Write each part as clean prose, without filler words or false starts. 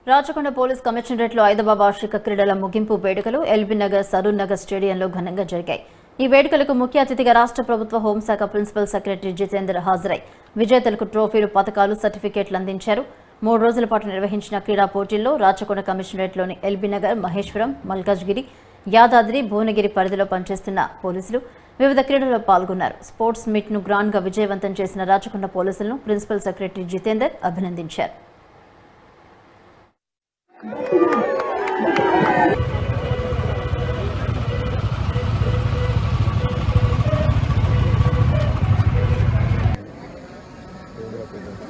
Rachakonda police కమిషనరేట్లో 5వ వార్షిక క్రీడల ముగింపు వేడుకలు ఎల్బీ నగర్ సరూర్ నగర్ స్టేడియంలో ఘనంగా జరిగాయి. ఈ వేడుకలకు ముఖ్య అతిథిగా రాష్ట్ర ప్రభుత్వ హోంశాఖ ప్రిన్సిపల్ సెక్రటరీ జితేందర్ హాజరై విజేతలకు ట్రోఫీలు, పతకాలు, సర్టిఫికేట్లు అందించారు. 3 రోజుల పాటు నిర్వహించిన క్రీడా పోటీల్లో రాచకొండ కమిషనరేట్లోని ఎల్బీ నగర్, మహేశ్వరం, మల్కాజ్గిరి, యాదాద్రి, భువనగిరి పరిధిలో పనిచేస్తున్న పోలీసులు వివిధ క్రీడల్లో పాల్గొన్నారు. స్పోర్ట్స్ మీట్ ను గ్రాండ్ గా విజయవంతం చేసిన రాచకొండ పోలీసులను ప్రిన్సిపల్ సెక్రటరీ జితేందర్ అభినందించారు.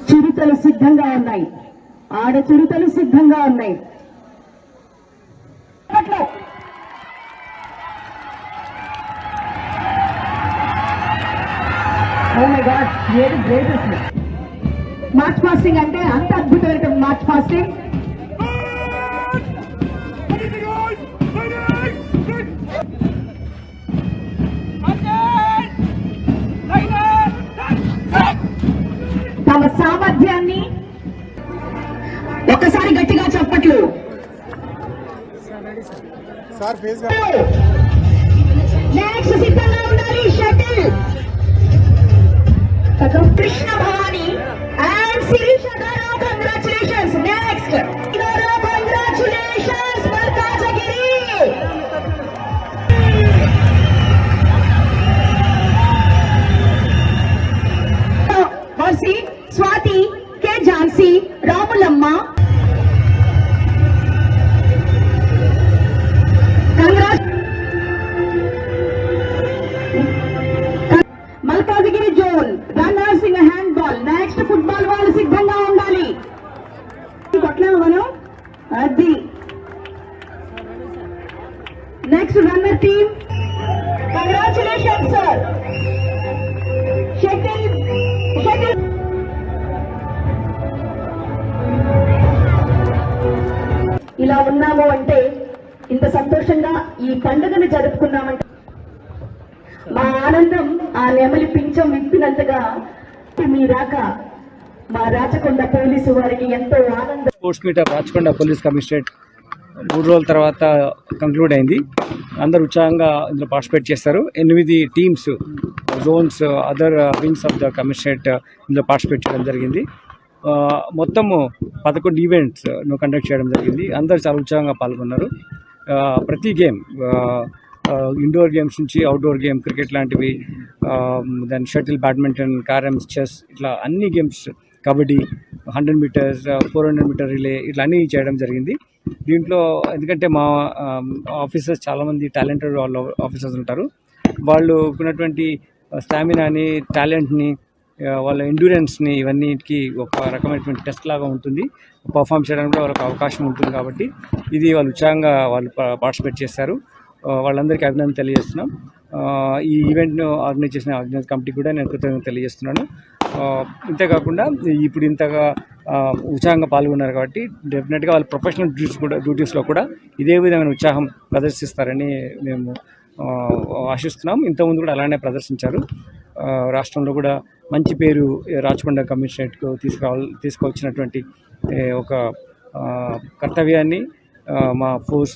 చిరుతలు సిద్ధంగా ఉన్నాయి, ఆడ చిరుతలు సిద్ధంగా ఉన్నాయి. మార్చ్ ఫాస్టింగ్ అంటే అంత అద్భుతమైన మార్చ్ ఫాస్టింగ్. తమ సామర్థ్యాన్ని ఒకసారి గట్టిగా చెప్పట్లు. నెక్స్ట్ సిద్ధంగా ఉండాలి shuttle. Krishna Bhavani and Sirisha garu, congratulations. Next congratulations Malkajgiri. వర్సి, Swathi, K Jhansi, Ramulamma. Malkajgiri zone runners in handball. Next football వాళ్ళు సిద్ధంగా ఉండాలి. కొట్లాము మనం అది. Next runner team, congratulation sir. Shuttle shuttle ఇలా ఉన్నాము అంటే, ఇంత సంతోషంగా ఈ పండుగను జరుపుకున్నామంటే మా ఆనందం ఆ నెమలి పింఛం విప్పినంతగా మీ రాక మా రాచకొండ పోలీసు వారికి ఎంతో ఆనందం. Sports meet of Rachakonda police commissionerate 3 రోజుల తర్వాత కంక్లూడ్ అయింది. అందరూ ఉత్సాహంగా ఇందులో పార్టిసిపేట్ చేస్తారు. 8 teams, zones, other wings of the commissionerate ఇందులో పార్టిసిపేట్ చేయడం జరిగింది. మొత్తము 11 ఈవెంట్స్ కండక్ట్ చేయడం జరిగింది. అందరూ చాలా ఉత్సాహంగా పాల్గొన్నారు. ప్రతి గేమ్, ఇండోర్ గేమ్స్ నుంచి అవుట్డోర్ గేమ్, క్రికెట్ లాంటివి, దాని షటిల్, బ్యాడ్మింటన్, క్యారమ్స్, చెస్, ఇట్లా అన్ని games, kabaddi, 100 metres, 400 metre relay, ఇట్లా అన్నీ చేయడం జరిగింది. దీంట్లో ఎందుకంటే మా ఆఫీసర్స్ చాలామంది టాలెంటెడ్ వాళ్ళ ఆఫీసర్స్ ఉంటారు. వాళ్ళు ఉన్నటువంటి స్టామినాని, టాలెంట్ని, వాళ్ళ ఎండ్యూరెన్స్ని, ఇవన్నిటికీ ఒక రకమైనటువంటి టెస్ట్ లాగా ఉంటుంది. పర్ఫామ్ చేయడానికి కూడా వాళ్ళకి అవకాశం ఉంటుంది. కాబట్టి ఇది వాళ్ళు ఉత్సాహంగా వాళ్ళు పార్టిసిపేట్ చేస్తారు. వాళ్ళందరికీ అభినందన తెలియజేస్తున్నాం. ఈ ఈవెంట్ను ఆర్గనైజ్ చేసిన కమిటీకి కూడా నేను కృతజ్ఞతలు తెలియజేస్తున్నాను. ఇంతేకాకుండా ఇప్పుడు ఇంతగా ఉత్సాహంగా పాల్గొన్నారు కాబట్టి డెఫినెట్గా వాళ్ళ ప్రొఫెషనల్ డ్యూటీస్లో కూడా ఇదే విధమైన ఉత్సాహం ప్రదర్శిస్తారని మేము ఆశిస్తున్నాం. ఇంతకుముందు కూడా అలానే ప్రదర్శించారు. రాష్ట్రంలో కూడా మంచి పేరు రాచకొండ కమిషనరేట్కు తీసుకువచ్చినటువంటి ఒక కర్తవ్యాన్ని మా ఫోర్స్